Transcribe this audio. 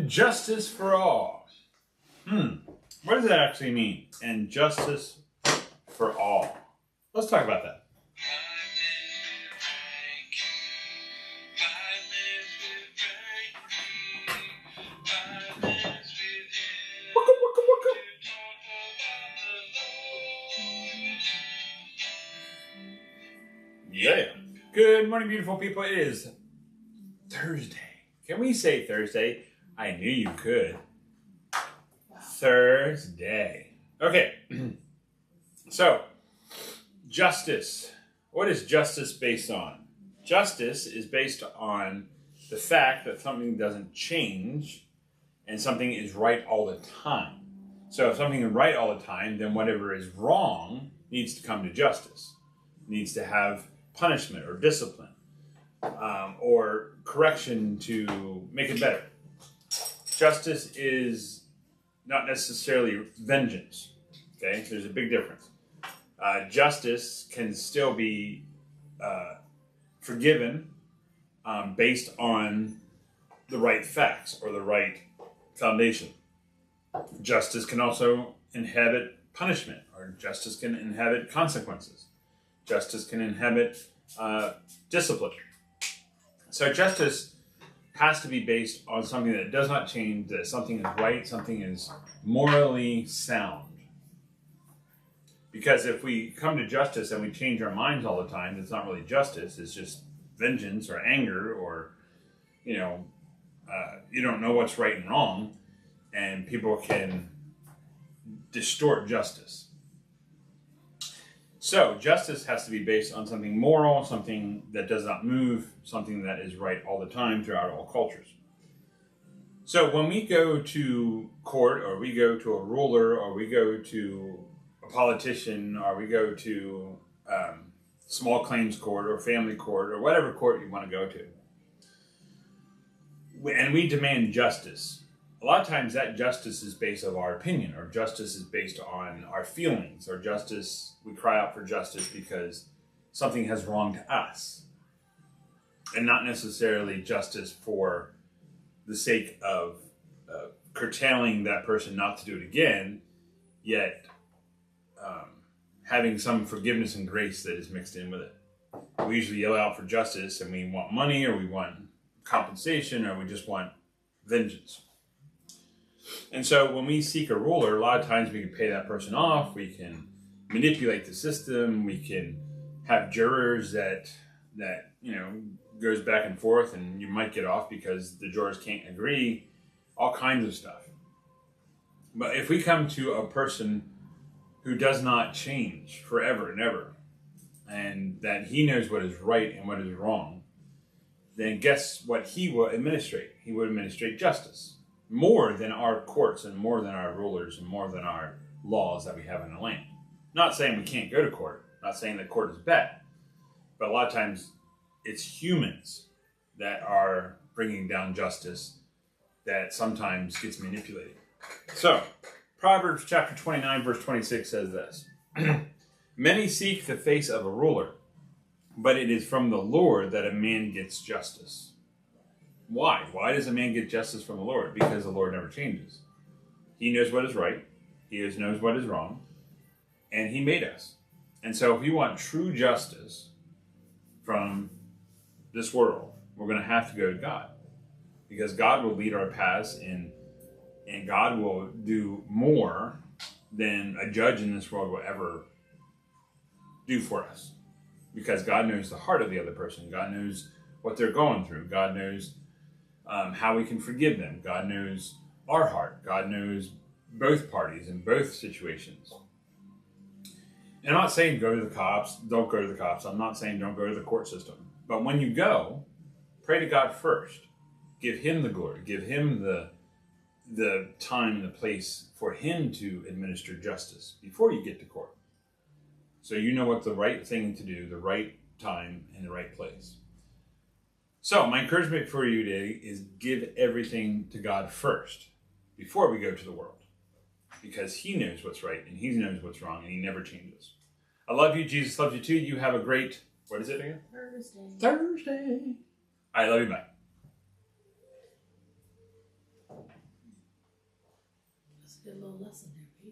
And justice for all. What does that actually mean? And justice for all. Let's talk about that. Yeah. Good morning, beautiful people. It is Thursday. Can we say Thursday? I knew you could. Thursday. Okay. So, justice. What is justice based on? Justice is based on the fact that something doesn't change and something is right all the time. So if something is right all the time, then whatever is wrong needs to come to justice. It needs to have punishment or discipline or correction to make it better. Justice is not necessarily vengeance. Okay, there's a big difference. Justice can still be forgiven based on the right facts or the right foundation. Justice can also inhabit punishment, or justice can inhabit consequences. Justice can inhabit discipline. So justice has to be based on something that does not change, that something is right, something is morally sound. Because if we come to justice and we change our minds all the time, it's not really justice, it's just vengeance or anger, or, you don't know what's right and wrong, and people can distort justice. So justice has to be based on something moral, something that does not move, something that is right all the time throughout all cultures. So when we go to court, or we go to a ruler, or we go to a politician, or we go to small claims court or family court or whatever court you want to go to, and we demand justice, a lot of times that justice is based on our opinion, or justice is based on our feelings, or justice, we cry out for justice because something has wronged us, and not necessarily justice for the sake of curtailing that person not to do it again, yet having some forgiveness and grace that is mixed in with it. We usually yell out for justice, and we want money, or we want compensation, or we just want vengeance. And so when we seek a ruler, a lot of times we can pay that person off, we can manipulate the system, we can have jurors that goes back and forth, and you might get off because the jurors can't agree, all kinds of stuff. But if we come to a person who does not change forever and ever, and that he knows what is right and what is wrong, then guess what he will administrate? He will administrate justice, more than our courts and more than our rulers and more than our laws that we have in the land. Not saying we can't go to court, not saying that court is bad, but a lot of times it's humans that are bringing down justice that sometimes gets manipulated. So, Proverbs chapter 29, verse 26 says this: Many seek the face of a ruler, but it is from the Lord that a man gets justice. Why? Why does a man get justice from the Lord? Because the Lord never changes. He knows what is right. He knows what is wrong. And he made us. And so if we want true justice from this world, we're going to have to go to God. Because God will lead our paths, and God will do more than a judge in this world will ever do for us. Because God knows the heart of the other person. God knows what they're going through. God knows how we can forgive them. God knows our heart. God knows both parties in both situations. And I'm not saying go to the cops, don't go to the cops. I'm not saying don't go to the court system. But when you go, pray to God first. Give him the glory. Give him the time and the place for him to administer justice before you get to court. So you know what the right thing to do, the right time, and the right place. So my encouragement for you today is give everything to God first before we go to the world. Because he knows what's right and he knows what's wrong, and he never changes. I love you. Jesus loves you too. You have a great, what is it again? Thursday. I love you. Bye. That's a good little lesson there,